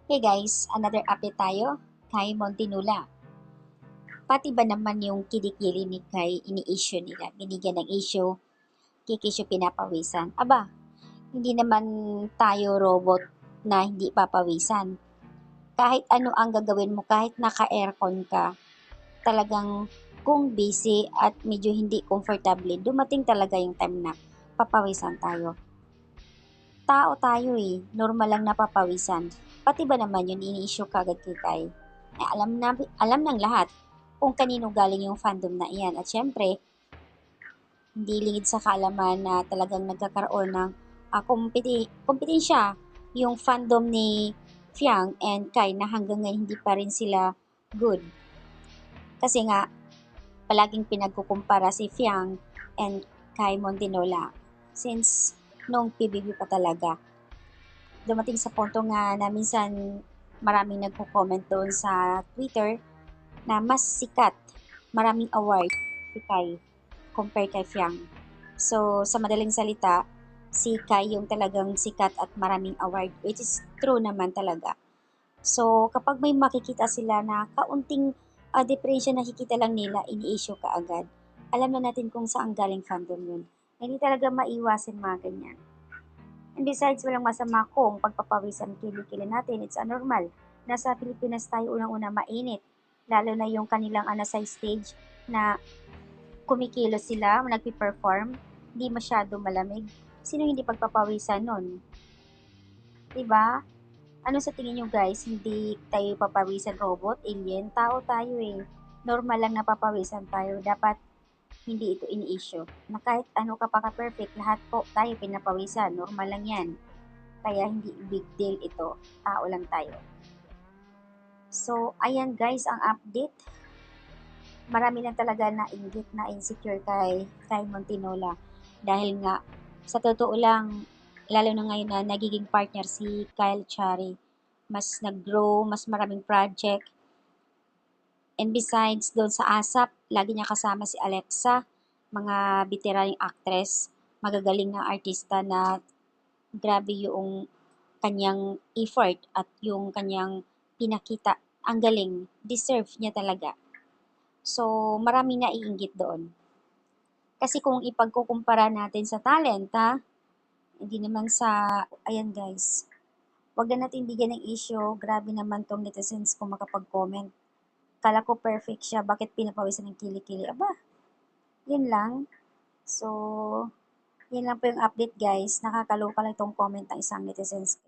Hey guys, another update tayo kay Montinula. Pati ba naman yung kilikili ni Kai ini-issue nila, binigyan ng issue, kikissue pinapawisan. Aba, hindi naman tayo robot na hindi papawisan. Kahit ano ang gagawin mo, kahit naka-aircon ka, talagang kung busy at medyo hindi comfortable, dumating talaga yung time na papawisan tayo. Tao tayo eh, normal lang napapawisan. Pati ba naman yun ini-issue kagad kay Kai? Eh, alam ng lahat kung kanino galing yung fandom na iyan. At syempre, hindi lingid sa kaalaman na talagang nagkakaroon ng kompetensya yung fandom ni Fiang and Kai na hanggang ngayon hindi pa rin sila good. Kasi nga, palaging pinagkukumpara si Fiang and Kai Montinola since nung PBB pa talaga. Dumating sa punto nga na minsan maraming nagko-comment doon sa Twitter na mas sikat, maraming award si Kai compare kay Fiang. So, sa madaling salita, si Kai yung talagang sikat at maraming award, which is true naman talaga. So, kapag may makikita sila na kaunting diferensya nakikita lang nila, ini-issue ka agad. Alam na natin kung saan galing fandom yun. Hindi talaga maiwasin mga ganyan. And besides, walang masama kung pagpapawisan kilikili natin, it's anormal. Nasa Pilipinas tayo unang-una mainit. Lalo na yung kanilang sa stage na kumikilos sila, nagpi-perform, hindi masyado malamig. Sino hindi pagpapawisan nun? 'Di ba? Ano sa tingin nyo guys? Hindi tayo papawisan robot, alien, tao tayo eh. Normal lang napapawisan tayo. Dapat hindi ito ini-issue. Na kahit ano ka pa ka-perfect, lahat po tayo pinapawisan. Normal lang yan. Kaya hindi big deal ito. Tao lang tayo. So, ayan guys ang update. Marami lang talaga na inggit na insecure kay Montinola. Dahil nga, sa totoo lang, lalo na ngayon na nagiging partner si Kyle Chari, mas nag-grow, mas maraming project. And besides, doon sa ASAP, lagi niya kasama si Alexa, mga veteranong actress, magagaling na artista na grabe yung kanyang effort at yung kanyang pinakita. Ang galing, deserve niya talaga. So, maraming naiinggit doon. Kasi kung ipagkukumpara natin sa talent, ha, hindi naman sa, ayan guys, wag na natin bigyan ng issue, grabe naman tong netizens kung makapag-comment. Kala ko perfect siya, bakit pinapawisan ng kilikili? Aba, yun lang. So, yun lang po yung update guys. Nakakaloka lang itong comment ng isang netizens.